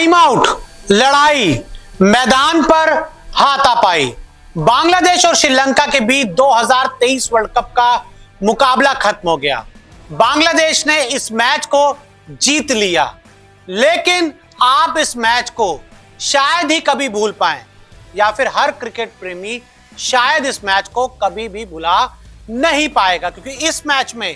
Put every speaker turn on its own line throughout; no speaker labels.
Time out, लड़ाई, मैदान पर हाथापाई। बांग्लादेश और श्रीलंका के बीच 2023 वर्ल्ड कप का मुकाबला खत्म हो गया। बांग्लादेश ने इस मैच को जीत लिया, लेकिन आप इस मैच को शायद ही कभी भूल पाएं, या फिर हर क्रिकेट प्रेमी शायद इस मैच को कभी भी भुला नहीं पाएगा, क्योंकि इस मैच में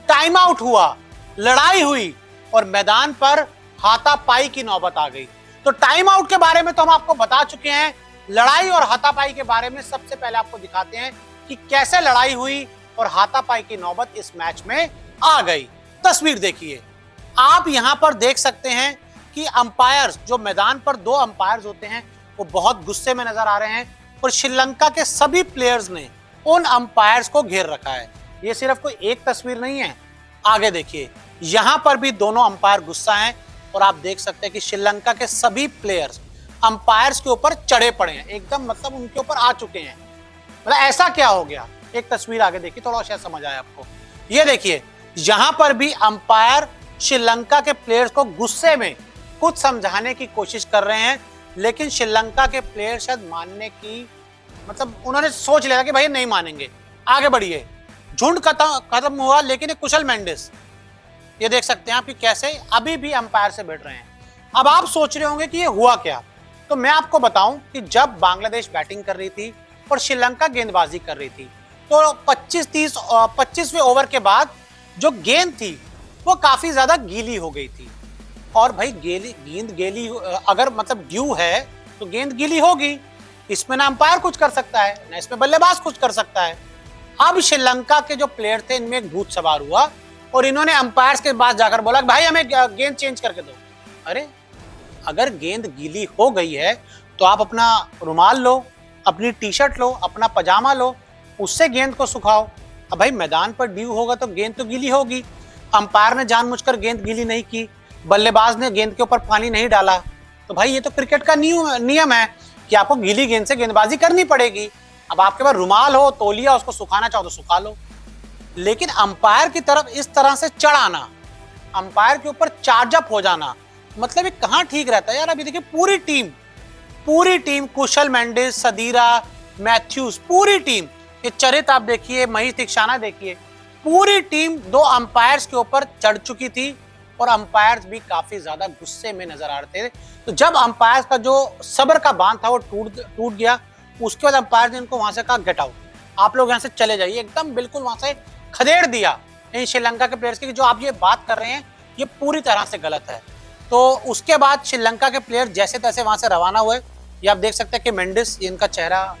टाइम आउट हुआ, लड़ाई हुई और मैदान पर हाथापाई की नौबत आ गई। तो टाइम आउट के बारे में तो हम आपको बता चुके हैं, लड़ाई और हाथापाई के बारे में सबसे पहले आपको दिखाते हैं कि कैसे लड़ाई हुई और हाथापाई की नौबत इस मैच में आ गई। तस्वीर देखिए, आप यहां पर देख सकते हैं कि अंपायर्स, जो मैदान पर दो अंपायर्स होते हैं, वो बहुत गुस्से में नजर आ रहे हैं और श्रीलंका के सभी प्लेयर्स ने उन अंपायर्स को घेर रखा है। ये सिर्फ कोई एक तस्वीर नहीं है, आगे देखिए, यहां पर भी दोनों अंपायर गुस्सा हैं और आप देख सकते हैं कि श्रीलंका के सभी प्लेयर्स अंपायर्स के ऊपर चढ़े पड़े हैं, एकदम मतलब उनके ऊपर आ चुके हैं। मतलब ऐसा क्या हो गया, एक तस्वीर आगे देखिए, थोड़ा शायद समझ आया आपको। ये देखिए, यहां पर भी अंपायर श्रीलंका के प्लेयर्स को गुस्से में कुछ समझाने की कोशिश कर रहे हैं, लेकिन श्रीलंका के प्लेयर शायद मानने की, मतलब उन्होंने सोच लिया कि भाई नहीं मानेंगे, आगे बढ़िए। झुंड खत्म हुआ, लेकिन कुशल मेंडिस, ये देख सकते हैं आप कि कैसे अभी भी अंपायर से बैठ रहे हैं। अब आप सोच रहे होंगे कि ये हुआ क्या, तो मैं आपको बताऊं कि जब बांग्लादेश बैटिंग कर रही थी और श्रीलंका गेंदबाजी कर रही थी, तो 25वें ओवर के बाद जो गेंद थी वो काफी ज्यादा गीली हो गई थी। और भाई गेंद गीली अगर मतलब ड्यू है तो गेंद गीली होगी, इसमें ना अंपायर कुछ कर सकता है ना इसमें बल्लेबाज कुछ कर सकता है। अब श्रीलंका के जो प्लेयर थे, इनमें एक भूत सवार हुआ और इन्होंने अंपायर्स के पास जाकर बोला भाई हमें गेंद चेंज करके दो। अरे अगर गेंद गीली हो गई है तो आप अपना रुमाल लो, अपनी टी शर्ट लो, अपना पजामा लो, उससे गेंद को सुखाओ। अब भाई मैदान पर ड्यू होगा तो गेंद तो गीली होगी। अंपायर ने जानबूझकर गेंद गीली नहीं की, बल्लेबाज ने गेंद के ऊपर पानी नहीं डाला, तो भाई ये तो क्रिकेट का नियम है कि आपको गीली गेंद से गेंदबाजी करनी पड़ेगी। अब आपके पास रुमाल हो, तौलिया, उसको सुखाना चाहो तो सुखा लो, लेकिन अंपायर की तरफ इस तरह से चढ़ आना, अंपायर के ऊपर चार्ज अप हो जाना, मतलब ये कहाँ ठीक रहता है यार। अभी देखिए पूरी टीम कुशल मेंडिस, सदीरा, मैथ्यूज, पूरी टीम, ये चरित आप देखिए, महीश दीक्षाना देखिए, पूरी टीम दो अंपायर्स के ऊपर चढ़ चुकी थी और अंपायर्स भी काफी ज्यादा गुस्से में नजर आ रहे थे। तो जब अंपायर्स का जो सब्र का बांध था वो टूट गया, उसके बाद अंपायर ने इनको वहां से कहा गेट आउट, आप लोग यहाँ से चले जाइए, एकदम बिल्कुल वहां से खदेड़ दिया इन श्रीलंका के प्लेयर्स की कि जो आप ये बात कर रहे हैं ये पूरी तरह से गलत है। तो उसके बाद श्रीलंका के प्लेयर जैसे तैसे वहां से रवाना हुए। ये आप देख सकते हैं कि मेंडिस, इनका चेहरा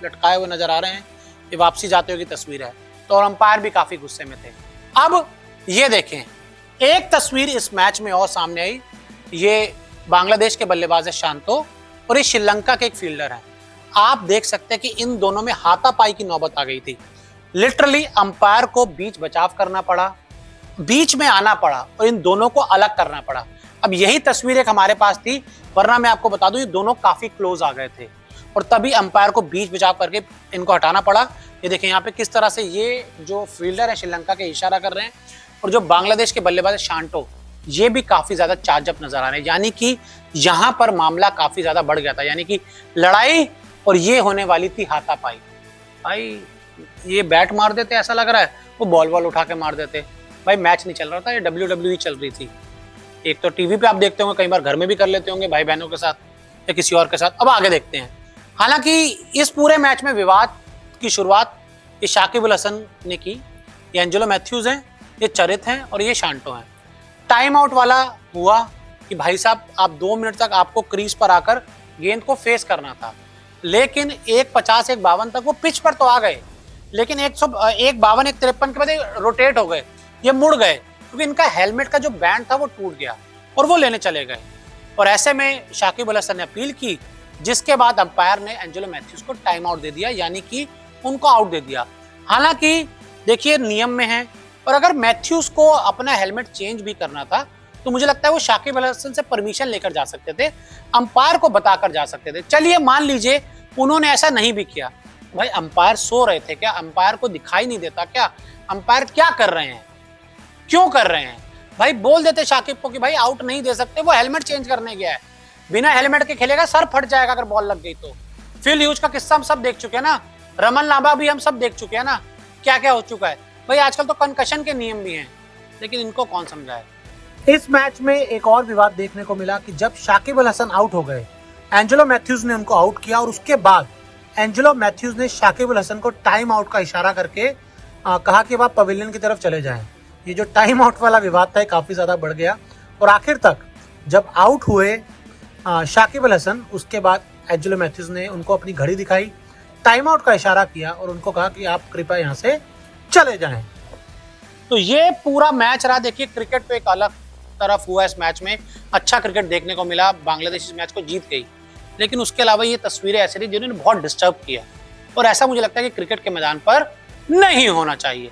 लटकाए हुए नजर आ रहे हैं, ये वापसी जाते हुए की तस्वीर है। तो और अंपायर भी काफी गुस्से में थे। अब ये देखें, एक तस्वीर इस मैच में और सामने आई, ये बांग्लादेश के बल्लेबाज है शांतो और ये श्रीलंका के एक फील्डर है। आप देख सकते हैं कि इन दोनों में हाथापाई की नौबत आ गई थी। लिटरली अंपायर को बीच बचाव करना पड़ा, बीच में आना पड़ा और इन दोनों को अलग करना पड़ा। अब यही तस्वीर एक हमारे पास थी, वरना मैं आपको बता दूं ये दोनों काफी क्लोज आ गए थे और तभी अंपायर को बीच बचाव करके इनको हटाना पड़ा। ये देखें यहाँ पे किस तरह से ये जो फील्डर है श्रीलंका के इशारा कर रहे हैं और जो बांग्लादेश के बल्लेबाज है शांटो, ये भी काफी ज्यादा चार्जअप नजर आ रहे हैं। यानी कि यहाँ पर मामला काफी ज्यादा बढ़ गया था, यानी कि लड़ाई और ये होने वाली थी हाथापाई। भाई ये बैट मार देते, ऐसा लग रहा है वो बॉल उठा के मार देते। भाई मैच नहीं चल रहा था, ये WWE चल रही थी। एक तो टीवी पे आप देखते होंगे, कई बार घर में भी कर लेते होंगे भाई बहनों के साथ या किसी और के साथ। अब आगे देखते हैं। हालांकि इस पूरे मैच में विवाद की शुरुआत ये शाकिब अल हसन ने की। ये एंजेलो मैथ्यूज हैं, ये चरित हैं और ये शांटो हैं। टाइम आउट वाला हुआ कि भाई साहब आप 2 मिनट तक आपको क्रीज पर आकर गेंद को फेस करना था, लेकिन 1:50 1:52 तक वो पिच पर तो आ गए, लेकिन 1:52 1:53 के बाद रोटेट हो गए, ये मुड़ गए क्योंकि इनका हेलमेट का जो बैंड था वो टूट गया और वो लेने चले गए। और ऐसे में शाकिब अल हसन ने अपील की, जिसके बाद अंपायर ने एंजेलो मैथ्यूज को टाइम आउट दे दिया, यानी कि उनको आउट दे दिया। हालांकि देखिए नियम में है, और अगर मैथ्यूज को अपना हेलमेट चेंज भी करना था तो मुझे लगता है वो शाकिब अल हसन से परमिशन लेकर जा सकते थे, अंपायर को बताकर जा सकते थे। चलिए मान लीजिए उन्होंने ऐसा नहीं भी किया, भाई अंपायर सो रहे थे क्या, अंपायर को दिखाई नहीं देता क्या, अंपायर क्या कर रहे हैं, क्यों कर रहे हैं? भाई बोल देते शाकिब को कि भाई आउट नहीं दे सकते, वो हेलमेट चेंज करने गया है। बिना हेलमेट के खेलेगा, सर फट जाएगा अगर बॉल लग गई तो। फिल ह्यूज का किस्सा हम सब देख चुके हैं ना, रमन लांबा भी हम सब देख चुके हैं ना, क्या क्या हो चुका है भाई। आजकल तो कंकशन के नियम भी हैं, लेकिन इनको कौन समझाए। इस मैच में एक और विवाद देखने को मिला कि जब शाकिब अल हसन आउट हो गए, एंजेलो मैथ्यूज ने उनको आउट किया और उसके बाद एंजेलो मैथ्यूज ने शाकिब अल हसन को टाइम आउट का इशारा करके कहा कि आप पवेलियन की तरफ चले जाएं। ये जो टाइम आउट वाला विवाद था काफी ज्यादा बढ़ गया और आखिर तक जब आउट हुए शाकिब अल हसन, उसके बाद एंजेलो मैथ्यूज ने उनको अपनी घड़ी दिखाई, टाइम आउट का इशारा किया और उनको कहा कि आप कृपया यहाँ से चले जाएं। तो ये पूरा मैच रहा। देखिए क्रिकेट तो एक अलग तरफ हुआ इस मैच में, अच्छा क्रिकेट देखने को मिला, बांग्लादेश इस मैच को जीत गई, लेकिन उसके अलावा ये तस्वीरें ऐसी थी जिन्होंने बहुत डिस्टर्ब किया और ऐसा मुझे लगता है कि क्रिकेट के मैदान पर नहीं होना चाहिए।